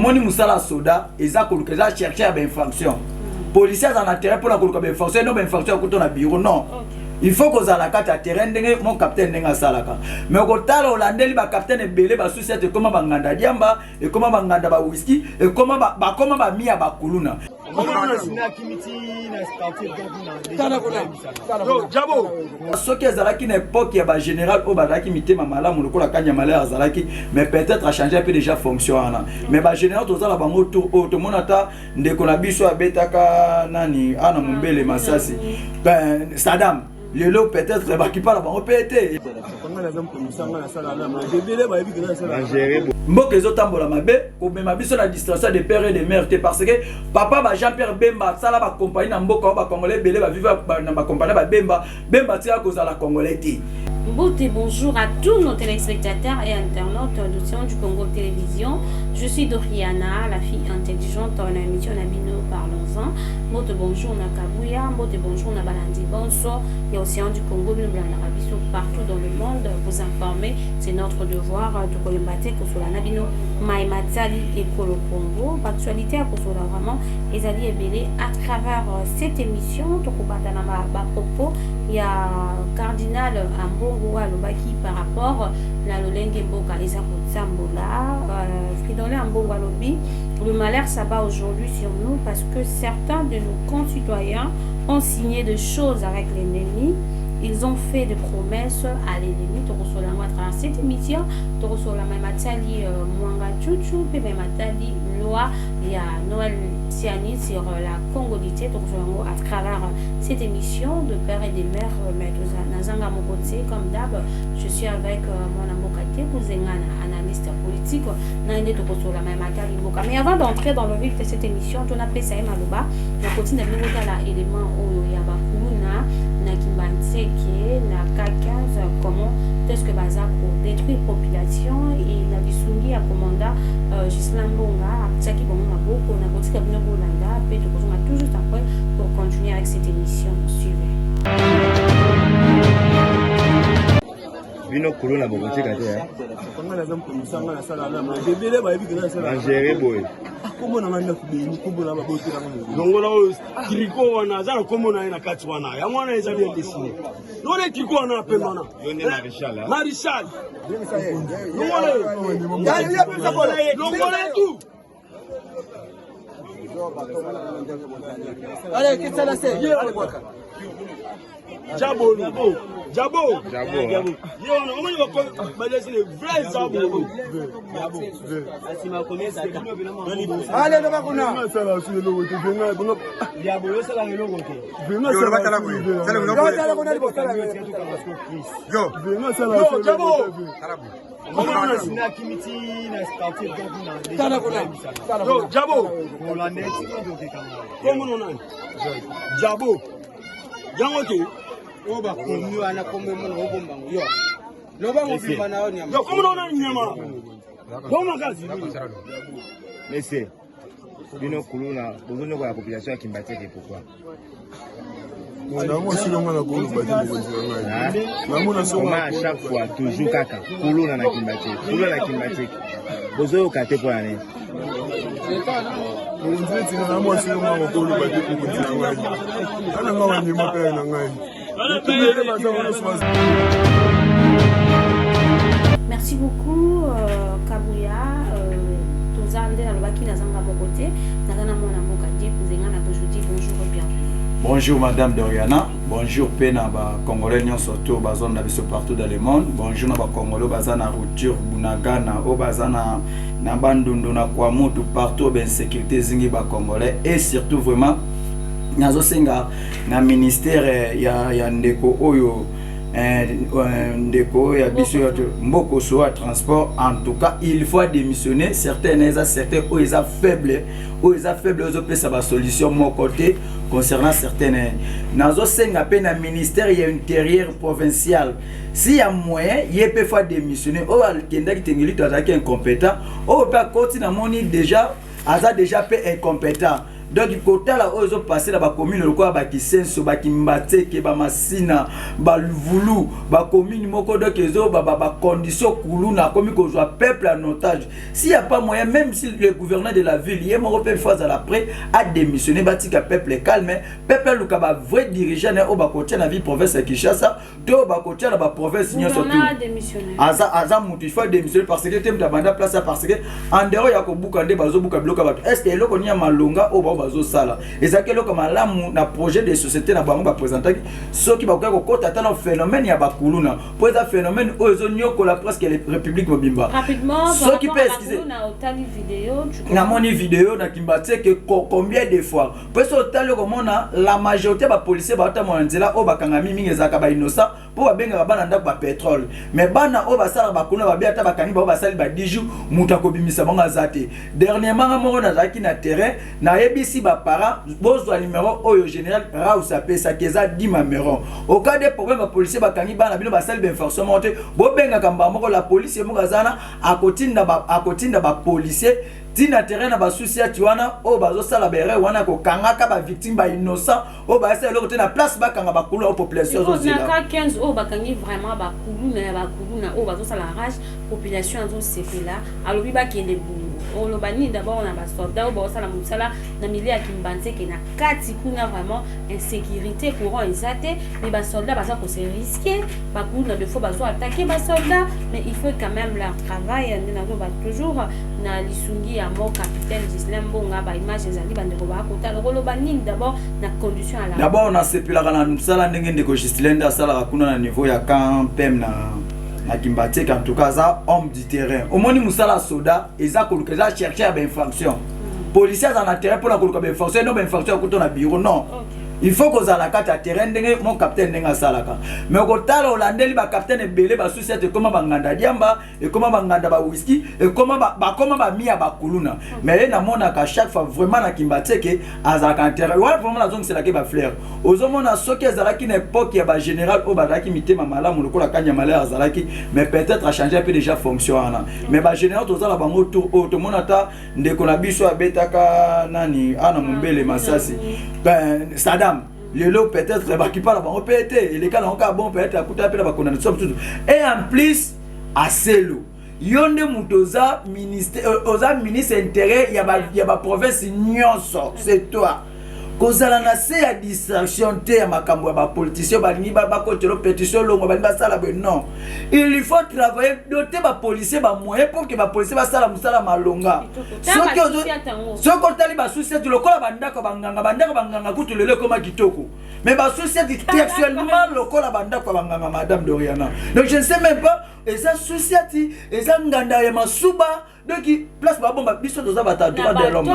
omoni musala soda eza koluka eza chercher ba infraction policiers en intérêt pour la koluka ba infraction non ba infraction ko to na bureau non il faut que za la carte à terrain ndenge mon capitaine ndenge salaka mais ko tala olandeli ba capitaine ebele ba société comment ba nganda diamba et comment ba nganda ba whisky et comment ba comment ba mia ba kuluna soki ezalaki na époque ya ba général o bazalaki mitema malamu lokola kanya malaya azalaki mais peut-être a changé un peu déjà fonction wana mais ba général tozala bango tour o to monata ndeko na biso abetaka nani ana mumbele masasi ben Saddam lelo peut-être ba ki parla bango pété mboka ezotambola mabe komema biso na distraction de père et de mère parce que papa ba Jean-Pierre Bemba sala ba compagnie na mboka ba congolais belé ba vivre na ba compagnie ba Bemba tia ko la congolais ti. Bonjour à tous nos téléspectateurs et internautes de Sion du Congo Télévision. Je suis Doriana, la fille intelligente dans l'émission Nabino Parlons-en. Bonjour Nakabuya, bonjour Nabalandi Bonso. Il y a Océan du Congo, nous partout dans le monde. Vous informer, c'est notre devoir de Kolombate, Kosola Nabino, Maïmatali et Kolo Congo. L'actualité à Kosola vraiment, Ezali Ebele à travers cette émission. Tokobatanama Bapoko, il y a Cardinal Ambongo Alobaki par rapport à Lolenge Mboka Eza Sambola, Fridolin Ambongo Alobi. Le malheur s'abat aujourd'hui sur nous parce que certains de nos concitoyens ont signé des choses avec l'ennemi. Ils ont fait des promesses à l'ennemi. Torosolamo à travers cette émission. Torosolamo Matali Mwanga Chuchu, Peme Matali Loi. Il y a Noël Siani sur la congolité. Torosolamo à travers cette émission de père et de mère. Nazanga Mokote, comme d'hab, je suis avec mon amokate, Kouzengana, analyste politique. Mais avant d'entrer dans le vif de cette émission, on a fait Maloba. On continue à nous à l'élément où il y a Bakuna. Kimbanseke na K15 comment est-ce que baza pour détruire population et na bisungi ya commanda Gisela Mbonga tsaki bongo na boko na kotika bino bolanda pe to kozonga tout juste après pour continuer avec cette émission suivez bino kolona bokotika te angere boy komona manda kubeni komona maboti na ngo longola triko wana zala komona ina kati wana ya mwana eza bien dessiné none triko wana pendona yone Marichal longola tout allez qu'est-ce que c'est Jabo. Yo, on va balancer les vrais Jabo. Allez, on va connaître. Ça là, sur le logo, tu viens là, bon. Jabo, ça là le logo. Viens ça là. Ça le logo. Yo, viens ça là. Yo, Jabo. Comment on a signé Kimiti na starter donc na. Yo, Jabo. On l'a net. Comment on a? Jabo. Jangote. Oba komu ana kombe mo ngobomba yo loba mo fimba na nyama yo komu na nyama koma kazi laissez bino kuluna bozono kwa population ya Kimbateke pourquoi on a aussi longa na kolu bati mo na soma à chaque fois toujours kaka kuluna na Kimbateke bozo kate pour année on dit que na mo aussi longa na kolu bati ko ngai ana ngawa nyima pe na ngai. Merci beaucoup Kabuya tozande na lobaki na zanga bokote na kana mona mboka die kuzengana aujourd'hui bonjour et bienvenue. Bonjour Madame Doriana, bonjour Pena ba Congolais surtout bazon na biso partout dans le monde. Bonjour na ba Congolais bazana rupture bunagana o bazana na bandundu na kwa mutu partout ben sécurité zingi ba Congolais et surtout vraiment nazo senga na ministère ya ndeko oyo ndeko ya biso mboko soit transport en tout cas il faut démissionner certains faibles aux pesa ba solution mon côté concernant certaines nazo senga pe na ministère ya intérieur provincial si ya moyen yé peut faire démissionner o alkenda kitengeli to azaki incompétent o pa koti na moni déjà aza déjà peu incompétent donc kotala ozo passer la ba commune lokola ba Kisenso ba Kimbateke ba Masina ba Luvulu ba commune moko donc ezo ba condition kuluna comme ko joa peuple en otage. S'il y a pas moyen, même si le gouverneur de la ville hier mon peuple fois à l'après a démissionné batika peuple calme peuple luka ba vrai dirigeant au ba côté na ville province de Kinshasa to ba côté na ba province nyonso tout aza mutu il faut démissionner parce que tem tabanda place parce que en dehors ya ko buka nde bazo buka bloka bato est-ce que eloko nya malonga o ba bazo sala ezaki eloko malamu na projet de société na bango ba présenter soki ba ko kota tana phénomène ya bakuluna pour ça phénomène ozo nyokola presque les républiques mobimba rapidement soki peut excuser na otali vidéo na moni vidéo na Kimbateke combien de fois pour ça otali komona la majorité ba policiers ba tama nzela o bakanga mingi ezaka ba innocent pour babenga bana ndako ba pétrole mais bana o basala bakuna ba biata bakani ba basali ba 10 jours muta ko bimisa banga zate dernièrement moko na zaki na terrain na ebisi ba parents bozwa numéro oyo général Rausa pesa keza dima numéro au cas des problèmes ba policiers bakani bana bino basali ba information monte bo benga kamba moko la police moko zana akotinda ba policier tina terrain na ba souci atiwana o bazo sala bere wana ko kangaka ba victime ba innocent o ba esa lokota na place ba kanga ba kulu population zo zela na 15 o bakangi vraiment ba kulu na o bazo sala rage population zo sepela alobi ba kende bulu o lobani d'abord on a ba soldat o ba sala musala na milieu ya Kimbateke na kati kuna vraiment insécurité courant ezate mais ba soldat baza ko se risquer ba kulu na de fois bazo attaquer ba soldat mais il faut quand même leur travail na ba toujours na lisungi ya mo capitaine Gislain Mbonga ba image ezali bandeko ba kota lokolo banini d'abord na condition à la d'abord on a sepelaka na musala ndenge ndeko Gislain da sala kuna na niveau ya campem na Kimbateke en tout cas ça homme du terrain au moni musala soda eza ko luka chercher ba infraction policiers dans la terrain pour la koluka ba infraction non ba infraction ko to na bureau non il faut que za la carte à terrain ndenge mon capitaine ndenge salaka mais ko tala olandeli ba capitaine belé ba société comment ba nganda diamba et comment ba nganda ba whisky et comment ba mia ba kuluna mais na mona ka chaque fois vraiment na Kimbateke azaka terrain ouais vraiment la zone c'est la ke ba fleur ozomona soki azalaki na époque ya ba général o ba daki mitema malamu lokola kanya malaya azalaki mais peut-être a changé un peu déjà fonction ana mais ba général tozala bango tour auto monata ndeko na biso abetaka nani ana mumbele masasi ben Saddam lelo peut-être ba qui parle ba pété et les cas on bon peut-être akuta pe ba condamnation tout et en plus à selo yonde mutoza ministère oza ministre intérieur ya ba province nyonso c'est toi kozala na se ya distraction te ya makambo ya ba politicien balingi ba kotelo pétition longo ba sala be non il faut travailler doter ba policier ba moyen pour que ba policier ba sala musala malonga soko tali ba souci de lokola bandako banganga kutu lele koma kitoko mais ba souci textuellement lokola bandako banganga madame Doriana donc je ne sais même pas et ça société et ça nganda ya masuba donc place ba bomba biso toza bata droit de l'homme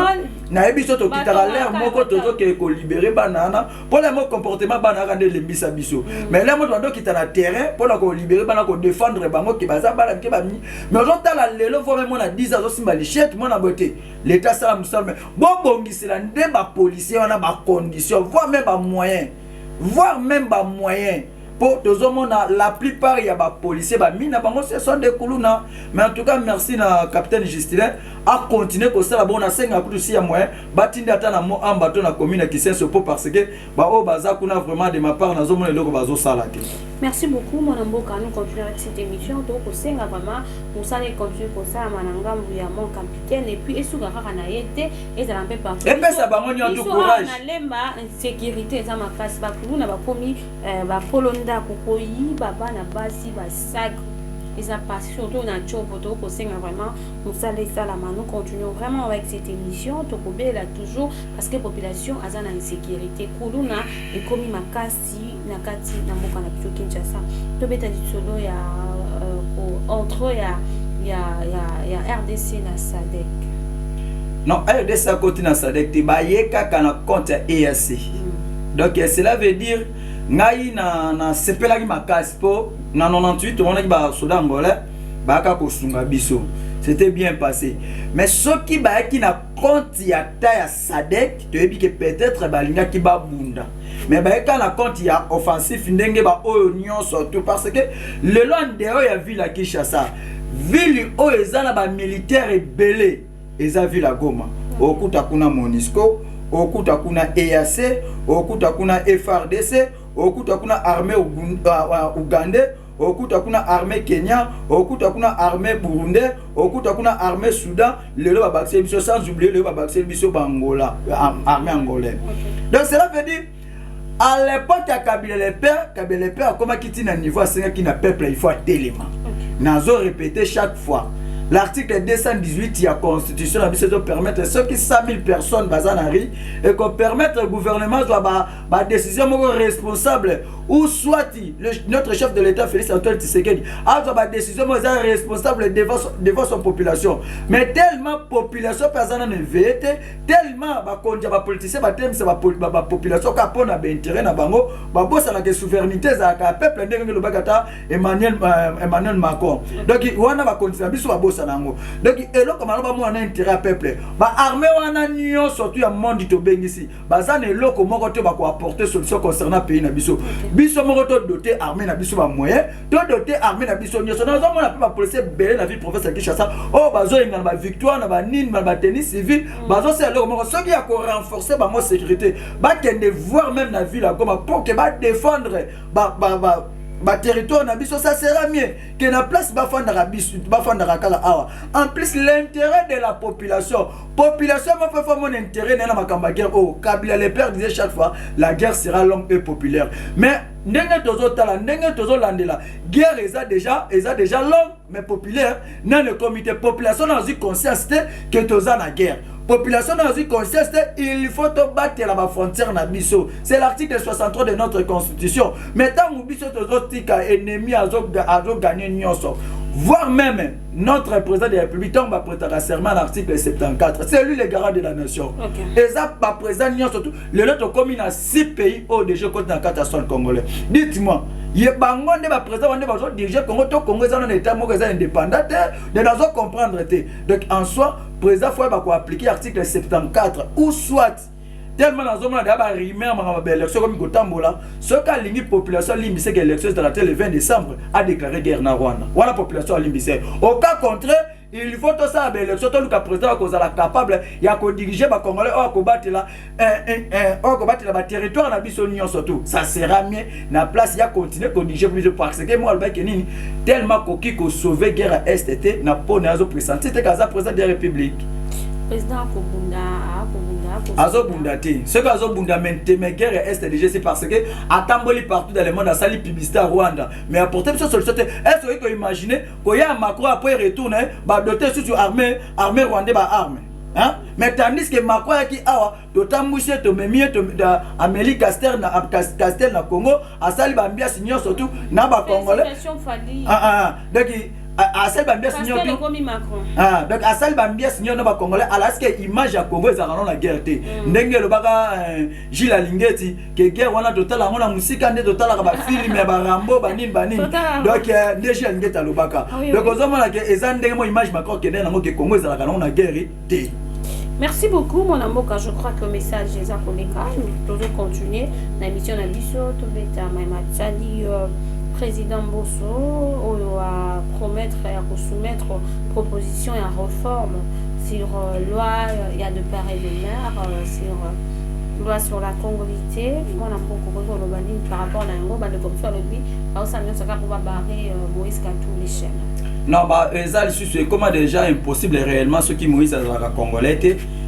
na biso to kitala l'air moko tozo ke ko libérer banana pour le comportement banana de lembisa biso mais là mo dondo kitala terrain pour la ko libérer banana ko défendre bango ki baza bala ke ba mi mais on tala lelo faut même on a 10 ans simba li chette mo na beauté l'état ça musulman bon bongisela nde ba policier on a ba condition voire même ba moyen pour tous la plupart il y a des policiers mina bango ce sont des kuluna mais en tout cas merci na capitaine Justin a continuer comme ça la bonne senga pour aussi à moyen batindi ata na mo ambato na commune Kisenso parce que ba o baza kuna vraiment de ma part na zo mona loko bazo sala te. Merci beaucoup mon amboka, nous continuons avec cette émission donc au senga vraiment pour ça les continuer pour ça mananga ya mon capitaine et puis esuka kaka na yete et ça l'empêche pas. Et puis ça bango ni en tout courage. Na lemba insécurité ça makasi ba kuluna ba komi ba polonda kokoyi baba na basi ba sac ils a passé surtout na chopo to ko senga vraiment nous ça la nous continuons vraiment avec cette émission to ko bela toujours parce que population azana insécurité kuluna et komi makasi na kati na mboka na biso Kinshasa to beta ditolo ya entre ya RDC na SADC non RDC côté na SADC ti ba yeka kana compte EAC donc cela veut dire ngai na sepelaki makasi po na 98 on a ba soda ngolais ba ka ko sunga biso c'était bien passé mais ce qui ba ki na compte ya ta ya SADC to ebi que peut-être ba linga ki ba bunda mais ba ka na compte ya offensif ndenge ba oyo nyonso tout parce que le long de ya ville à Kinshasa ville oyo ezana ba militaire belé eza ville à Goma okuta kuna Monisco okuta kuna EAC, okuta kuna FRDC, okuta kuna armée ougandais, okuta kuna armée Kenya, okuta kuna armée burundais, okuta kuna armée Soudan, lelo ba bakse biso sans oublier le ba bakse biso bangola, armée angolaise. Donc cela veut dire à l'époque à Kabila le père comment qui na niveau à qui na peuple il faut téléma. Nazo répéter chaque fois. L'article 218 de la Constitution doit permettre ceux qui 100 000 personnes bazanari et qu'on permette au gouvernement de décision responsable ou soit notre chef de l'État Félix Antoine Tshisekedi a une décision responsable devant son population. Mais tellement population personne ne veut tellement ba politicien ba thème c'est ba population qui a pas d'intérêt na bango ba bossa la souveraineté za ka peuple ndenge le bagata Emmanuel Macron. Donc wana ba continuer biso ba bossa nango. Donc eloko maloba mo na intérêt à peuple. Ba armée wana nyo surtout ya monde to bengisi. Ba za ne loko moko to ba ko apporter solution concernant pays na biso. Biso moko to doter armée na biso ba moyen, to doter armée na biso nyo. So na zo mo na pa policier belé na ville professeur Kishasa. Oh ba zo ngana ba victoire na ba nine ba tennis civil, ba zo c'est loko moko so qui a ko renforcer ba mo sécurité. Ba kende voir même la ville comme pour que ba défendre ba territoire na biso ça sera mieux que na place ba fandara biso ba fandara kala awa. En plus l'intérêt de la population ma fait mon intérêt na makamba guerre. Oh Kabila le père disait chaque fois la guerre sera longue et populaire. Mais ndenge tozo tala ndenge tozo landela guerre est déjà longue mais populaire dans le comité population dans une conscience que toza na guerre. Population dans une conscience il faut battre la frontière na biso. C'est l'article 63 de notre constitution. Mais tant que biso tozo tika ennemi azo gagner nyonso. Voire même notre président de la République tombe à prêter serment à l'article 74. C'est lui le garant de la nation. Et ça, par président, surtout, le autre comme il a 6 pays au déjà contre la catastrophe congolais. Dites-moi, il y a bangon de ma président, on est déjà Congo, Congo est un état indépendant, de nous comprendre. Donc en soi, président faut appliquer l'article 74 ou soit tellement dans zone d'aba rimer ma élection comme Gotambola ce qu'a l'ini population limbisé que l'élection de le 20 décembre a déclaré guerre na Rwanda. Voilà population limbisé. Au cas contraire, il faut tout ça l'élection tout le président qu'on a capable il y a qu'on diriger ba congolais au combattre là combattre la territoire na biso union surtout. Ça sera mieux na place il y a continuer qu'on diriger plus parce que moi le bac nini tellement coquille qu'on sauver guerre à STT na po na zo présenter c'était kaza président de la République. Président Kobunda Azobundati. Ce que Azobunda mais guerre est déjà c'est parce que atamboli partout dans le monde a sali publicité à Rwanda. Mais apporter cette solution est-ce que vous imaginez qu'il y a Macron après retourne ba doter sur armée rwandais ba arme. Hein? Mais tandis que Macron qui a d'autant mouché to memie to Amélie Castel na Congo a sali ba mbia signon surtout na ba congolais. Donc Asel Bambia signon donc Asel Bambia signon na ba congolais alors que image ya Congo ezaka na guerre te ndenge lo baka Gilles Alingeti que guerre wana total ngona musika nde total ka ba film ya ba Rambo ba nini donc Gilles Alingeti alobaka donc ozomona que eza ndenge mo image Macron que na ngo que Congo ezaka na guerre te. Merci beaucoup mon amoka, je crois que le message est akoleka, nous devons continuer la mission na biso to beta Maimachali président Bosso a promettre et soumettre proposition et réforme sur loi il y a de père et de mère sur loi sur la congolité moi na poko par rapport à ngo ba de comme ça le bi ba ça nous ça pour barrer Moïse Katumbi les chaînes. Non bah ça c'est comment déjà impossible réellement ce qui Moïse a congolais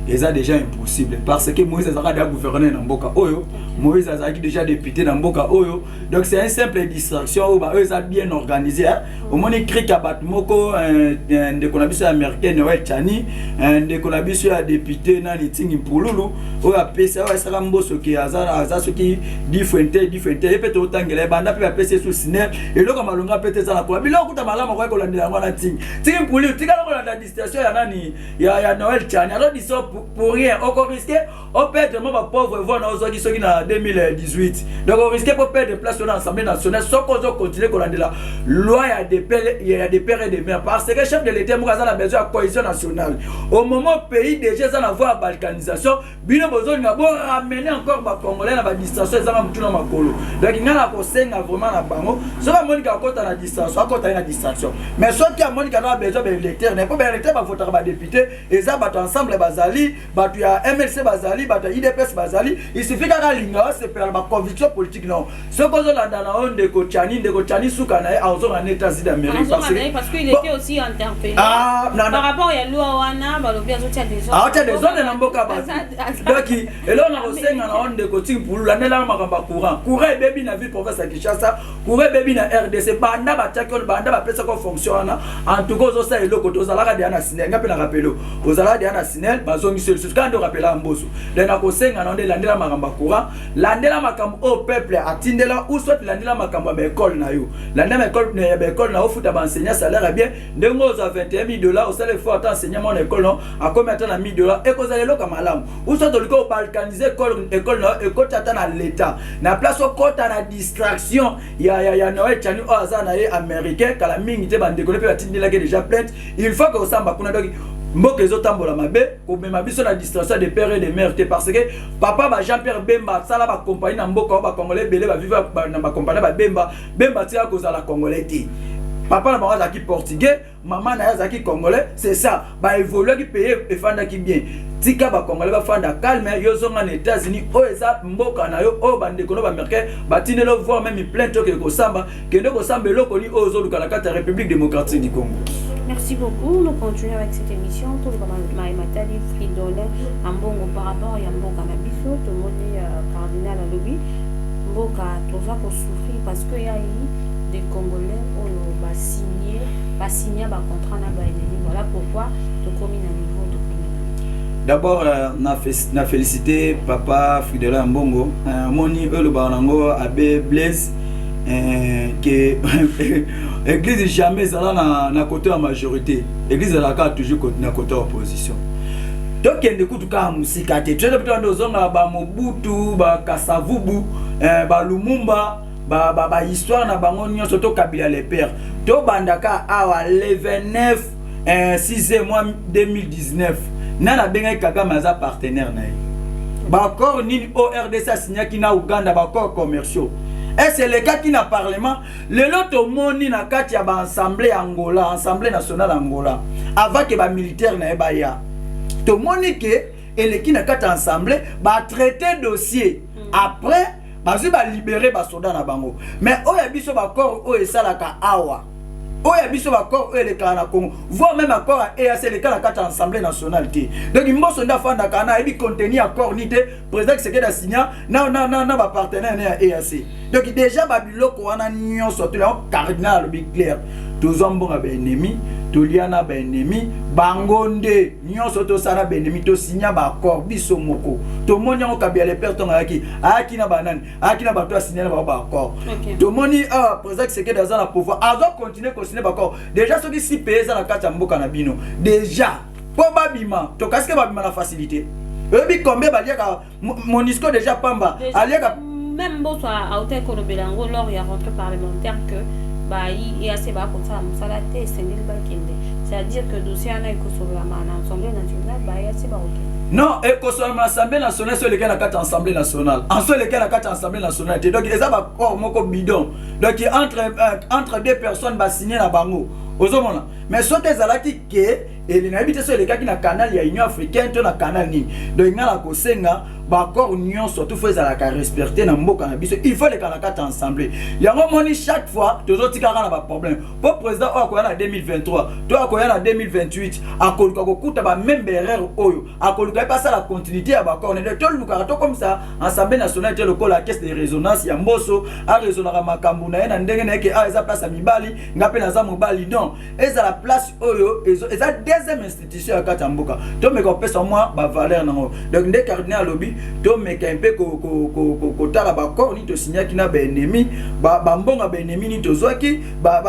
et ça déjà impossible parce que Moïse a déjà gouverné dans Mboka Oyo, Moïse a déjà député dans Mboka Oyo, donc c'est une simple distraction où eux ça bien organisé. Au moins écrit qu'abat moko de konabisi américain Noël Chani, de konabisi a député dans les ting impululu, ou a PC ou ça mboso qui azara ce qui différente et peut autant que les bandes peut PC sous ciné et là comme alonga peut ça la quoi. Mais là on malama kwa ko landela ngwana ting. Ting impululu tika la distraction ya nani ya Noël Chani. Alors ils sont pour rien, on risque on perd vraiment pauvre voix dans aujourd'hui ceux qui en 2018. Donc on risque pour perdre place dans l'Assemblée nationale sans qu'on continue qu'on la loi il y a des pères et des mères parce que le chef de l'État Moukaza a besoin de cohésion nationale. Au moment où le pays déjà ça n'a pas balkanisation, bien besoin de ramener encore les Congolais dans la distanciation et ça va dans ma colo. Donc il y a la conseil vraiment la bango. Ce va Monica côté la distanciation, à côté la distraction. Mais ceux qui a Monica a besoin de l'électeur, n'est pas l'électeur va voter par député et ça va ensemble bazali bazali, batu ya MLC bazali, batu ya IDPS bazali, il suffit qu'à linga c'est pour la conviction politique non. Ce qu'on a dans de Kochani Soukanae à aux États-Unis d'Amérique parce qu'il était aussi interpellé par rapport à Louana, Balobia des zones. Ah, des zones de Namboka. Donc, et là on a aussi un de coaching pour l'année là courant. Courant baby na ville province à Kinshasa, courant baby na RDC, banda ba tchakon banda ba pesa ko fonctionne. En tout cas, ça est le côté aux alaka de Anassinel, n'a pas la rappelo. Aux alaka de Anassinel, bazongi sur quand on rappelle à Mboso. Les na kosenga na onde landela makamba courant, landela makamba au peuple atindela ou soit landela makamba ba école na yo. Landela école na école na ofuta ba enseigner salaire bien, ndengo za $21,000 au salaire faut enseigner mon école non, à combien temps na $1,000 et cause le comme alam. Ou soit le ko balkaniser école na école tata na l'état. Na place au côté na distraction, ya Noël Chani au azana américain kala mingi te bande ko pe atindela que déjà plainte. Il faut que au samba kuna donc mboka ezotambola mabe ko mema biso na distraction de père et de mère parce que papa ba Jean-Pierre Bemba sala ba compagnie na mboka ba congolais belé ba vivre na ba compagnie ba Bemba tia ko za la congolais ti papa na ba qui portugais maman na za qui congolais c'est ça ba évoluer qui payer et fanda qui bien tika ba congolais ba fanda calme yo zonga na États-Unis o eza mboka na yo o bande ko ba américain ba tinelo voir même plainte que ko samba que ko samba loko ni o zo luka la carte République démocratique du Congo. Merci beaucoup. Nous continuons avec cette émission. Tout le monde Matali Fridolin Ambongo par rapport à Mboka Nabiso, tout le monde cardinal à lobby. Mboka Tova pour souffrir parce qu'il y a eu des Congolais qui ont signé un contrat na ba ennemi. Voilà pourquoi tu commune à niveau de criminalité. D'abord, na félicité papa Fridolin Ambongo. Moni le barango abe Blaise. Que l'église jamais là na côté la majorité, l'église là toujours na côté opposition. Donc il y a des coups de cas musika te tu peux dans zonga ba Mobutu ba Kasavubu ba Lumumba ba histoire na bango nyonso to Kabila les pères to bandaka awa le 29 6e mois 2019 nana benga Kagame za partenaire na ba accord ni ORDC signé ki na Uganda ba accord commerciaux. Et c'est le cas qui n'a parlement. Le lot moni na kati ya ba assemblée Angola, assemblée nationale Angola. Avant que ba militaire na ebaya. To moni ke ele ki na kati assemblée ba traiter dossier. Après ba ba libérer ba soldats na bango. Mais oya biso ba corps o esalaka awa. Oya biso ba corps o ele kana Congo. Voire même accord à EAC le cas na kati assemblée nationale té. Donc mboso nda fanda kana ebi contenir accord ni té président qui se signé na ba partenaire na EAC. Donc déjà babiloko wana nyonso to la cardinal bi clair tous hommes ba ennemi to liana ba ennemi bangonde nyonso to sara ba ennemi to signa ba accord biso moko to moni on kabia les pères tonga aki na banane aki na bato signer ba accord to moni président qui se dans la pouvoir avant continuer ko signer ba accord déjà ceux qui si payer ça na kata mboka na bino déjà probablement to kaske ba bima la facilité ebi combien ba liaka Monisco déjà pamba aliaka même bon soit à hauteur que le Bélango lors il y a rentré parlementaire que bah il y a ces bas comme ça musalate c'est nul bakende c'est-à-dire que dossier ana iko sur la assemblée nationale bah il y a ces bas OK non iko sur l'assemblée nationale sur lequel la carte assemblée nationale en sur lequel la carte assemblée nationale donc les a corps moko bidon donc entre deux personnes va signer la bango ozomona mais soit des alaki que et les habitants sur les cas qui na canal il y a Union africaine to na canal ni donc ngala ko senga ba corps union surtout faut la respecter na mboka na biso il faut les carte ensemble yango moni chaque fois toujours tikara na ba problème pour président o ko na 2023 to ko na 2028 akoluka ko kuta ba même erreur oyo akoluka pas ça la continuité ya ba corps ne to luka to comme ça assemblée nationale te le la caisse de résonance ya mboso a résonera makambu na na ndenge na ke a eza place ya mibali ngape na za mobali non eza la place oyo eza deuxième institution ya kata mboka to me ko pesa moi ba valeur nango donc ndé cardinal lobby to me ka un peu ko tala ba corps ni to signer ki na ba ennemi ba mbonga ba ennemi ni to zoki ba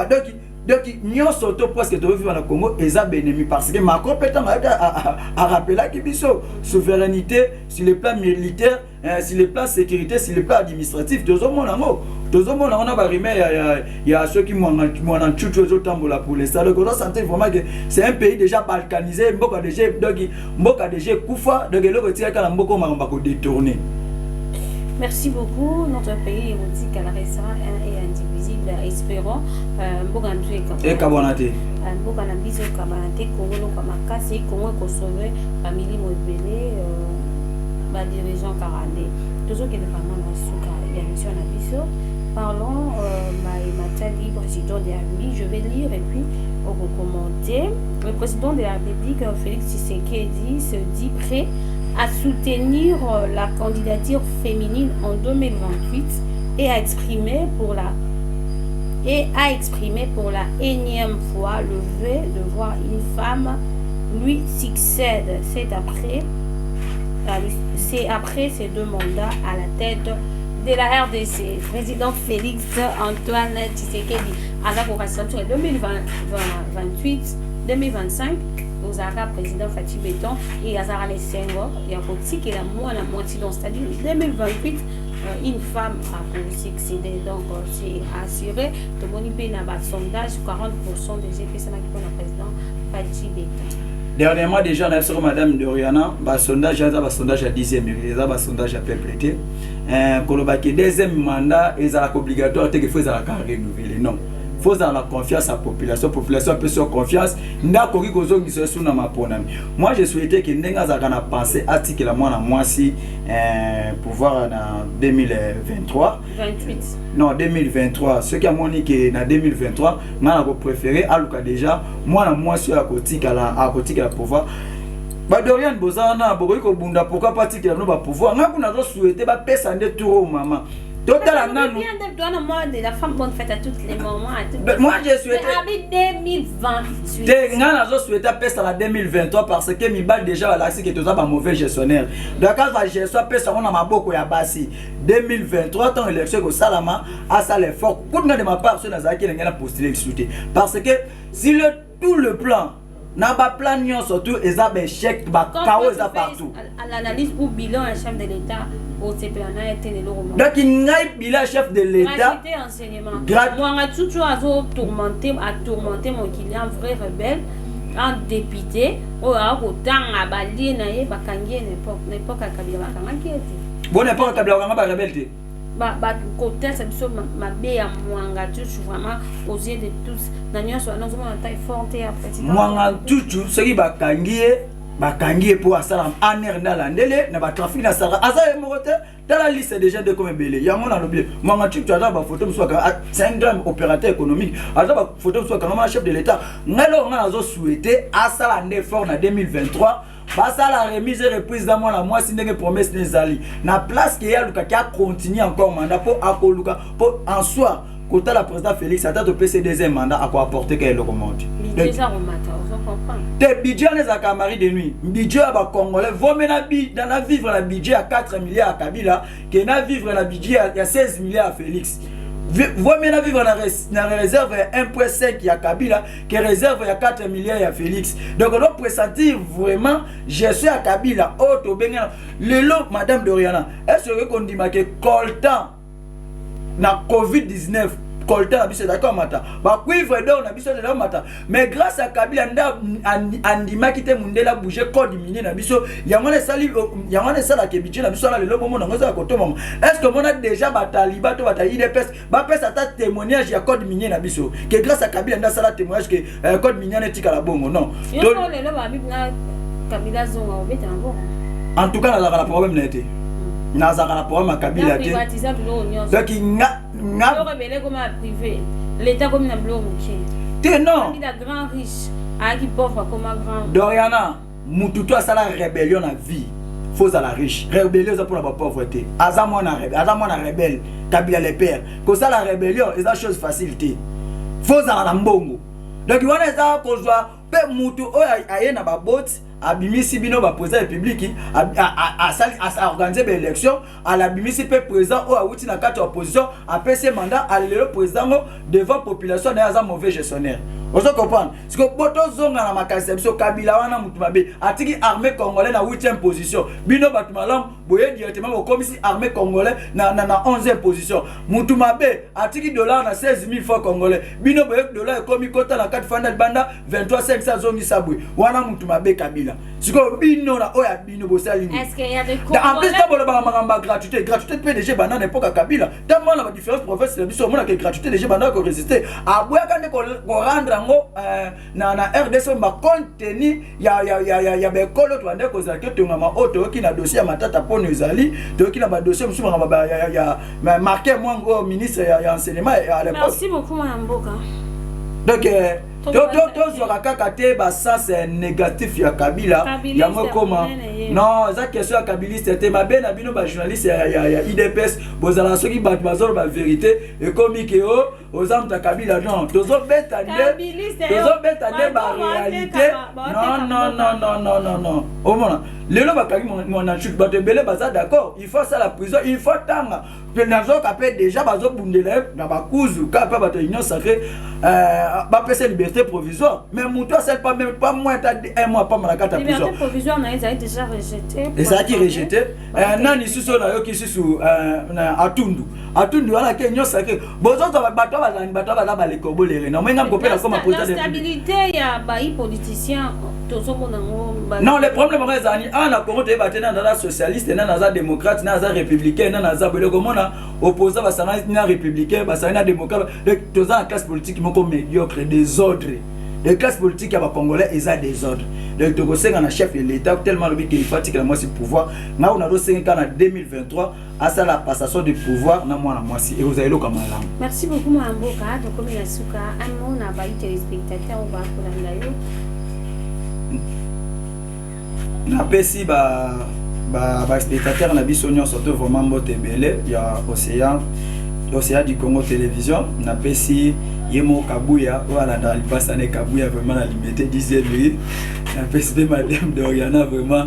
donc nyonso to presque to vivre na Congo eza ba ennemi parce que Macron peut a rappeler ki biso souveraineté sur le plan militaire sur le plan sécurité sur le plan administratif to zo monango on a barimé il y a ceux qui m'ont chuchu aux tambola pour les salles on sentait vraiment que c'est un pays déjà balkanisé mboka déjà kufa donc le retire quand mboko mamba ko détourner. Merci beaucoup. Notre pays érodique à la restera un et indivisible. Espérons. Et Kabonate. mboka na biso kabana te Congo loka makasi Congo ko sauver famille mobile ba dirigeant Karande toujours que vraiment na suka ya mission na biso. Parlons Matali, président de la République. Je vais lire et puis on va commenter. Le président de la République, Félix Tshisekedi, se dit prêt à soutenir la candidature féminine en 2028 et a exprimé pour la énième fois le vœu de voir une femme lui succède. C'est après ces 2 mandats à la tête de la RDC. Président Félix Antoine Tshisekedi à la convention sur 2028-2025 aux Arabes président Fatih Béton et Azara les Senghor et à côté qui est la moitié dans c'est-à-dire 2028 une femme a succédé donc c'est assuré de moniper dans le sondage 40% des GP pour le président Fatih Béton. Dernièrement, déjà, on a sur Madame Doriana, le sondage à 10e, il y a un sondage à peuplé. Quand on a le deuxième mandat, il y a obligatoire qu'il faut renouveler. Non. Il faut avoir la confiance à la population. La population peut se faire confiance. Moi, je souhaitais que nous pensions à ce que la moi si pouvoir en 2023. 28. Non, 2023. Ce qui a montré que en 2023, moi, je préféré, alors que déjà, moi, je suis à côté de la pouvoir. Dorian Bozana, pourquoi pas que nous pouvoir? Nous avons souhaité que tour maman. Totalement. De la femme bonne fête à tous les moments. Moi, je souhaite. 2028. Je souhaite passer à la 2023 parce que mi bal déjà là c'est que tu as un mauvais gestionnaire. Donc quand la gestion passe on a beaucoup ya basi. 2023 tant élection au Salama à ça l'effort. Pour de ma part sur Nazaki n'a postulé souhaiter parce que si tout le plan n'a pas plan surtout et ça ben chèque ba chaos ça partout. À l'analyse ou bilan un chef de l'État. Donc il y a un chef de l'État. Moi, je suis tourmenté mon client, vrai rebelle, un député, ou à autant à balayer, n'importe à Kabila. Bon, n'importe à Kabila, rebelle. Côté, c'est ma belle, moi, je suis vraiment aux yeux de tous. Nous sommes en taille forte et après. Moi, tout ce qui va gagner. Bakangi pour asala aner na landele na ba trafic na sara asa emote dans la liste des gens de comme belé yango na lobi manga tu as ba photo mso ka c'est un grand opérateur économique asa ba photo mso ka ma chef de l'état ngalo nga zo souhaiter asala ndé fort na 2023 basa la remise et reprise dans la mois si ndenge promesse nezali na place que ya luka qui a continué encore mandat pour akoluka pour en soi côté la président Félix attend au PC deuxième mandat à quoi apporter qu'elle le remonte. Tes budgets les acamari de nuit. Budget à Congolais vaut maintenant dans vivre la budget à 4 milliards à Kabila que na vivre la budget à 16 milliards à Félix. Vaut maintenant vivre dans la réserve à 1.5 à Kabila que réserve à 4 milliards à Félix. Donc on doit pressentir vraiment je suis à Kabila auto benga le lot madame Doriana. Est-ce qu'on dit que coltan na Covid-19 coltan na biso d'accord mata ba cuivre d'or na biso de mata mais grâce à Kabila nda andima kite mundela bouger code minier na biso yangone sali yangone sala ke budget na biso na le lobo mona ngoza ko to mama est-ce que on a déjà bataliba to bataille IDPS ba pesa ta témoignage ya code minier na biso que grâce à Kabila nda sala témoignage que code minier na tika la bongo non yo le loba bibna Kabila zonga obeta ngo en tout cas la problème n'a été nazaka na problème à Kabila te donc nga rebelle comme privé l'état comme na blo muké te non il a grand riche a qui pauvre comme grand Doriana mutu to sala rébellion na vie faut à la riche rébellion ça pour la pauvreté azamo na rebelle Kabila les pères que ça la rébellion est la chose facilité faut à la mbongo donc il wana ça ko joie pe mutu o aye na ba bot abimisi bino ba président république a organiser des élections à la bimisi pe président o awuti na carte opposition a PC mandat à le président devant population na za mauvais gestionnaire. Vous comprenez? Parce que boto zonga na makasi biso Kabila wana mutu mabe atiki armée congolaise na 8e position bino batu malam boye directement au commissaire armée congolaise na 11e position mutu mabe atiki dollar na 16,000 francs congolais bino boye dollar komi kota na 4 fanda banda 23,500 zongi sabwe wana mutu mabe Kabila siko bino na oya bino bosali ni est-ce qu'il y a des en plus ça bolo ba gratuité PDG bana n'importe Kabila tellement la différence professionnelle biso mona que gratuité DG bana ko résister aboya kande ko rendre yango na RDC ba contenu ya bekolo to ande kozala ke to ngama auto ki na dossier ya matata pono ezali to ki na ba dossier musu ngama ya marqué moi ministre ya enseignement à l'époque. Merci beaucoup madame Mboka. Donc tozwaka kaka te basens négatif ya Kabila yango koma non eza question ya kabiliste te mabe na bino bajournaliste ya IDPS bozala soki bato bazolo ba vérité ekomi ke o oza muta Kabila non tozobeta nde baréalité non omona lelo bakangi mwana chute bato ebele baza d'accord il faut ça la prison il faut tanga nazoka pe déjà bazobundela na bakuzu kapa bato union sacrée bapesa liberté provisoire mais muto c'est pas même pas moins un mois pas malakata prison liberté provisoire na ils a déjà rejeté et ça qui rejeté nani suso na yo ki susu na atundu wala ke union sacrée bozo bato bazala baleko bolere na mwenga mkopela comme président de stabilité ya bayi politicien tozomona ngo non le problème rezani ana Congo te batena na la socialiste na za démocrate na za républicain na za boleko mona opposant basanga na républicain basanga na démocrate toza en classe politique moko médiocre désordre les classes politiques ya ba congolais eza désordre donc to kosenga na chef de l'état tellement lobi qu'il fatigue la moitié pouvoir na on a do senga na 2023 à ça la passation de pouvoir na mwana moitié et vous allez le comme là. Merci beaucoup Mboka donc comme la suka amo na ba téléspectateurs on va kolanda yo na pesi ba spectateurs na biso nyon surtout vraiment mbote belé ya Océan du Congo télévision na pesi Yemo Kabuya voilà dans le passé Kabuya vraiment la limité disait lui na pesi madame Doriana vraiment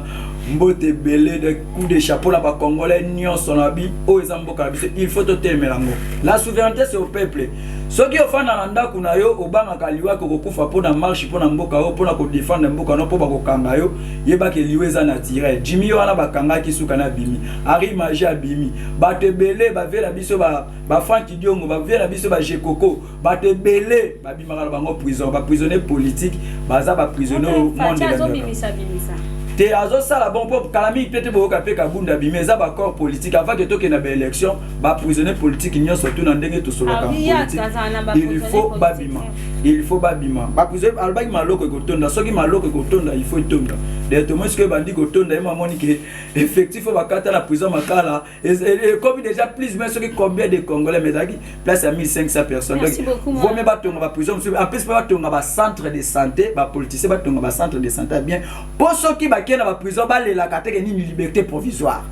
mbote belé de coup de chapeau là ba congolais nyon sonabi o ezamboka biso il faut te temelango la souveraineté c'est au peuple soki ofanda na ndako na yo obanga kaliwa ko kokufa pona marche pona mboka yo pona ko défendre mboka no po ba kokanga yo yeba ke liwe za naturel Jimmy yo wana bakanga kisuka na bimi Ari Magia bimi bato belé ba vela biso ba Frank Diongo ba vela biso ba Jekoko bato belé ba bimaka bango prison ba prisonnier politique baza ba prisonnier au monde de te azo sala bon pour kalami peut-être boka pe kabunda bimeza ba corps politique avant que toke na ba élection ba prisonnier politique nyo surtout na ndenge to solo ka politique il faut babima ba prisonnier albaki maloko ko tonda soki maloko ko tonda il faut tonda de to moi ce que bandi ko tonda ema moni que effectif ba kata la prison makala et comme déjà plus mais ce que combien de congolais medaki place à 1500 personnes donc vaut mieux ba tonga ba prison en plus ba tonga ba centre de santé ba politicien ba tonga ba centre de santé bien pour ceux qui na ba prison ba lela kateke ni liberté provisoire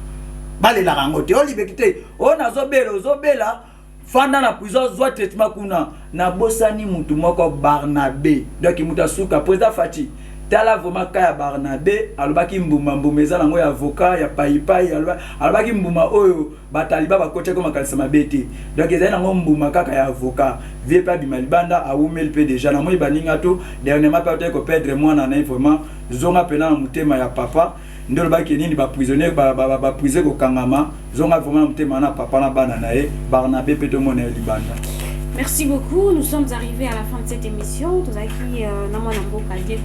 ba lela rangote o liberté o nazobela fanda na prison zwa traitement kuna na bosani mutu moko Barnabé donc muta suka président Fati tala vraiment ka ya Barnabé alobaki mbuma mbumeza nango ya avocat ya paipai alobaki mbuma oyo bataliba bakoche ko makalisa mabete donc ezali nango mbuma kaka ya avocat vie pa bimalibanda awumel pe déjà na moi baninga to dernièrement peut ko perdre mwana na vraiment zonga pena na mutema ya papa ndolo baki nini ba prisonnier ba prisé ko kangama zonga vraiment mutema na papa na bana na e Barnabé pe to mona libanda. Merci beaucoup. Nous sommes arrivés à la fin de cette émission. Nous avons qui Namana Mboka Dieu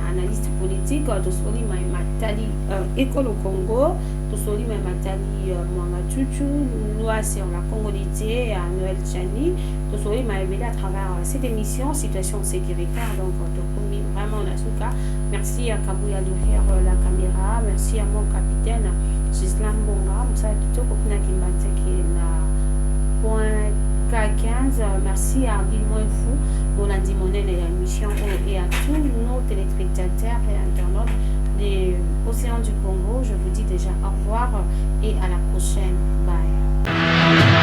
analyste politique. Tosoli Matali École au Congo. Tosoli Matali Mwanga Tutu. Nous sur la congolité à Noël Chani. Tosoli Maëvélé à travers cette émission situation sécuritaire. Donc vraiment Nasuka. Merci à Kabuya derrière la caméra. Merci à mon capitaine Gislam Bonga. Moussa Kitoko Kuna Kimbate qui est là. Point K15, merci à Ardil Moefou pour la dimonée de l'émission et à tous nos téléspectateurs et internautes des Océans du Congo. Je vous dis déjà au revoir et à la prochaine. Bye.